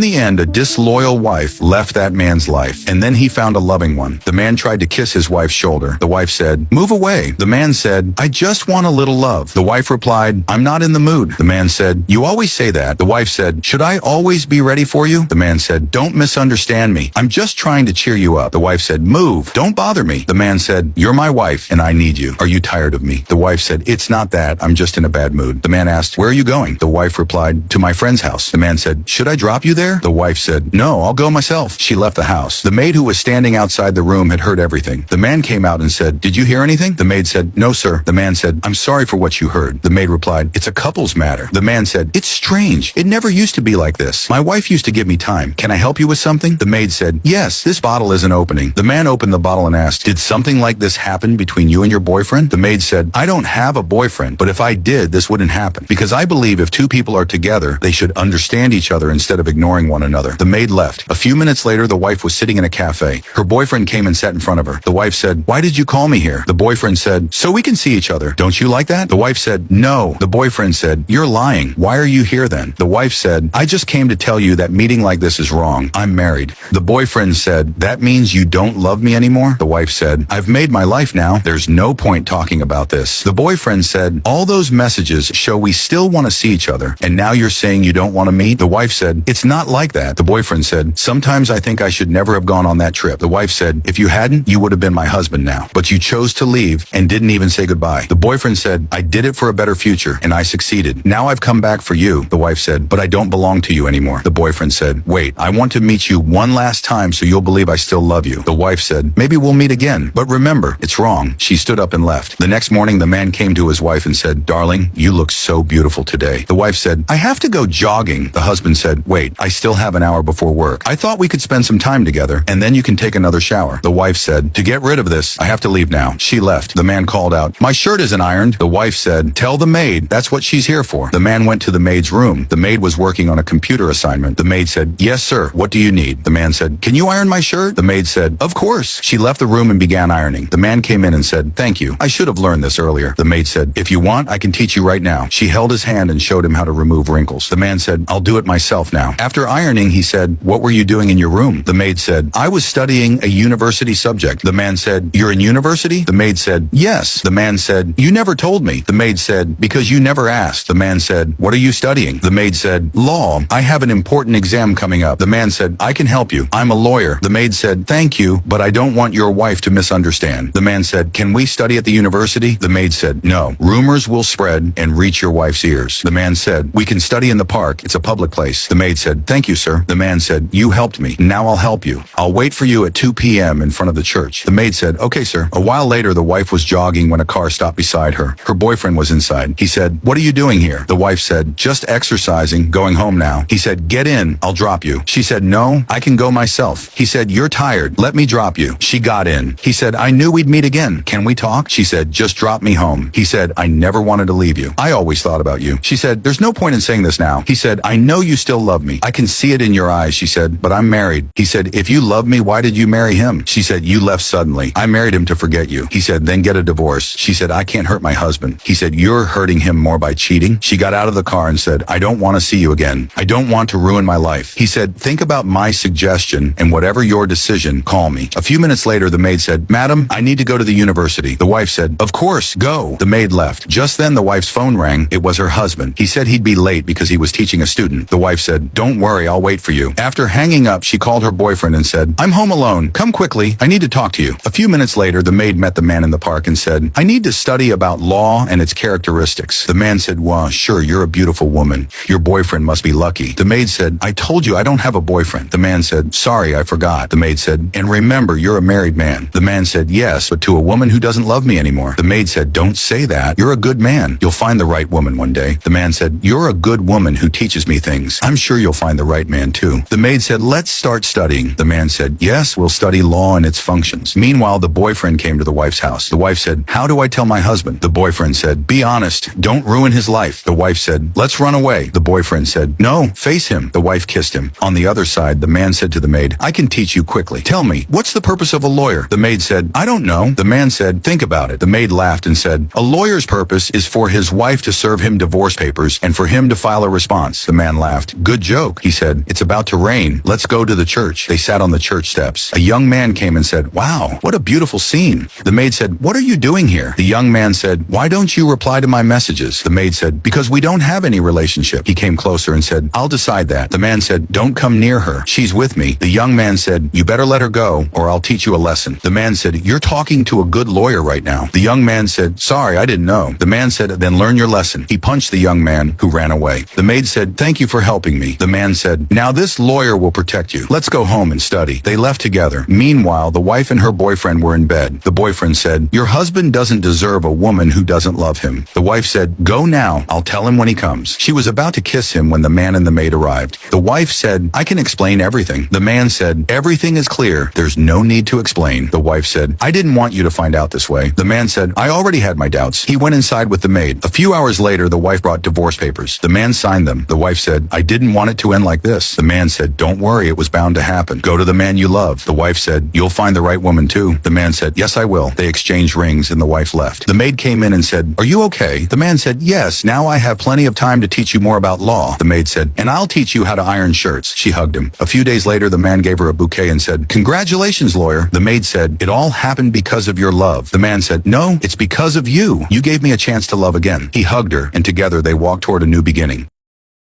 In the end, a disloyal wife left that man's life, and then he found a loving one. The man tried to kiss his wife's shoulder. The wife said, "Move away." The man said, "I just want a little love." The wife replied, "I'm not in the mood." The man said, "You always say that." The wife said, "Should I always be ready for you?" The man said, "Don't misunderstand me. I'm just trying to cheer you up." The wife said, "Move. Don't bother me." The man said, "You're my wife, and I need you. Are you tired of me?" The wife said, "It's not that. I'm just in a bad mood." The man asked, "Where are you going?" The wife replied, "To my friend's house." The man said, "Should I drop you there?" The wife said, "No, I'll go myself." She left the house. The maid who was standing outside the room had heard everything. The man came out and said, "Did you hear anything?" The maid said, "No, sir." The man said, "I'm sorry for what you heard." The maid replied, "It's a couple's matter." The man said, "It's strange. It never used to be like this. My wife used to give me time. Can I help you with something?" The maid said, "Yes, this bottle isn't opening." The man opened the bottle and asked, "Did something like this happen between you and your boyfriend?" The maid said, "I don't have a boyfriend, but if I did, this wouldn't happen. Because I believe if two people are together, they should understand each other instead of ignoring one another." The maid left. A few minutes later, the wife was sitting in a cafe. Her boyfriend came and sat in front of her. The wife said, "Why did you call me here?" The boyfriend said, "So we can see each other. Don't you like that?" The wife said, "No." The boyfriend said, "You're lying. Why are you here then?" The wife said, "I just came to tell you that meeting like this is wrong. I'm married." The boyfriend said, "That means you don't love me anymore?" The wife said, "I've made my life now. There's no point talking about this." The boyfriend said, "All those messages show we still want to see each other, and now you're saying you don't want to meet?" The wife said, "It's not like that." The boyfriend said, "Sometimes I think I should never have gone on that trip." The wife said, "If you hadn't, you would have been my husband now. But you chose to leave and didn't even say goodbye." The boyfriend said, "I did it for a better future, and I succeeded. Now I've come back for you." The wife said, "But I don't belong to you anymore." The boyfriend said, "Wait, I want to meet you one last time so you'll believe I still love you." The wife said, "Maybe we'll meet again, but remember, it's wrong." She stood up and left. The next morning, the man came to his wife and said, "Darling, you look so beautiful today." The wife said, "I have to go jogging." The husband said, "Wait, I still have an hour before work. I thought we could spend some time together, and then you can take another shower." The wife said, "To get rid of this, I have to leave now." She left. The man called out, "My shirt isn't ironed." The wife said, "Tell the maid, that's what she's here for." The man went to the maid's room. The maid was working on a computer assignment. The maid said, "Yes, sir. What do you need?" The man said, "Can you iron my shirt?" The maid said, "Of course." She left the room and began ironing. The man came in and said, "Thank you. I should have learned this earlier." The maid said, "If you want, I can teach you right now." She held his hand and showed him how to remove wrinkles. The man said, "I'll do it myself now." After ironing, he said, "What were you doing in your room?" The maid said, "I was studying a university subject." The man said, "You're in university?" The maid said, "Yes." The man said, "You never told me." The maid said, "Because you never asked." The man said, "What are you studying?" The maid said, "Law. I have an important exam coming up." The man said, "I can help you. I'm a lawyer." The maid said, "Thank you, but I don't want your wife to misunderstand." The man said, "Can we study at the university?" The maid said, "No. Rumors will spread and reach your wife's ears." The man said, "We can study in the park. It's a public place." The maid said, "Thank you, sir." The man said, "You helped me. Now I'll help you. I'll wait for you at 2 p.m. in front of the church." The maid said, "Okay, sir." A while later, the wife was jogging when a car stopped beside her. Her boyfriend was inside. He said, "What are you doing here?" The wife said, "Just exercising, going home now." He said, "Get in. I'll drop you." She said, "No, I can go myself." He said, "You're tired. Let me drop you." She got in. He said, "I knew we'd meet again. Can we talk?" She said, "Just drop me home." He said, "I never wanted to leave you. I always thought about you." She said, "There's no point in saying this now." He said, "I know you still love me. I can see it in your eyes." She said, "But I'm married." He said, "If you love me, why did you marry him?" She said, "You left suddenly. I married him to forget you." He said, "Then get a divorce." She said, "I can't hurt my husband." He said, "You're hurting him more by cheating." She got out of the car and said, "I don't want to see you again. I don't want to ruin my life." He said, "Think about my suggestion, and whatever your decision, call me." A few minutes later, the maid said, "Madam, I need to go to the university." The wife said, "Of course, go." The maid left. Just then, the wife's phone rang. It was her husband. He said he'd be late because he was teaching a student. The wife said, "Don't worry, I'll wait for you." After hanging up, she called her boyfriend and said, "I'm home alone. Come quickly. I need to talk to you." A few minutes later, the maid met the man in the park and said, "I need to study about law and its characteristics." The man said, "Well, sure, you're a beautiful woman. Your boyfriend must be lucky." The maid said, "I told you I don't have a boyfriend." The man said, "Sorry, I forgot." The maid said, "And remember, you're a married man." The man said, "Yes, but to a woman who doesn't love me anymore." The maid said, "Don't say that. You're a good man. You'll find the right woman one day." The man said, "You're a good woman who teaches me things. I'm sure you'll find the right man too." The maid said, "Let's start studying." The man said, "Yes, we'll study law and its functions." Meanwhile, the boyfriend came to the wife's house. The wife said, "How do I tell my husband?" The boyfriend said, "Be honest. Don't ruin his life." The wife said, "Let's run away." The boyfriend said, "No, face him." The wife kissed him. On the other side, the man said to the maid, "I can teach you quickly. Tell me, what's the purpose of a lawyer?" The maid said, "I don't know." The man said, "Think about it." The maid laughed and said, "A lawyer's purpose is for his wife to serve him divorce papers and for him to file a response." The man laughed. "Good joke." He He said, it's about to rain. Let's go to the church. They sat on the church steps. A young man came and said, wow, what a beautiful scene. The maid said, what are you doing here? The young man said, why don't you reply to my messages? The maid said, because we don't have any relationship. He came closer and said, I'll decide that. The man said, don't come near her. She's with me. The young man said, you better let her go or I'll teach you a lesson. The man said, you're talking to a good lawyer right now. The young man said, sorry, I didn't know. The man said, then learn your lesson. He punched the young man, who ran away. The maid said, thank you for helping me. The man said, now this lawyer will protect you. Let's go home and study. They left together. Meanwhile, the wife and her boyfriend were in bed. The boyfriend said, your husband doesn't deserve a woman who doesn't love him. The wife said, go now. I'll tell him when he comes. She was about to kiss him when the man and the maid arrived. The wife said, I can explain everything. The man said, everything is clear. There's no need to explain. The wife said, I didn't want you to find out this way. The man said, I already had my doubts. He went inside with the maid. A few hours later, the wife brought divorce papers. The man signed them. The wife said, I didn't want it to end like this. The man said, don't worry, it was bound to happen. Go to the man you love. The wife said, you'll find the right woman too. The man said, yes, I will. They exchanged rings and the wife left. The maid came in and said, are you okay? The man said, yes, now I have plenty of time to teach you more about law. The maid said, and I'll teach you how to iron shirts. She hugged him. A few days later, the man gave her a bouquet and said, congratulations, lawyer. The maid said, it all happened because of your love. The man said, no, it's because of you. You gave me a chance to love again. He hugged her and together they walked toward a new beginning.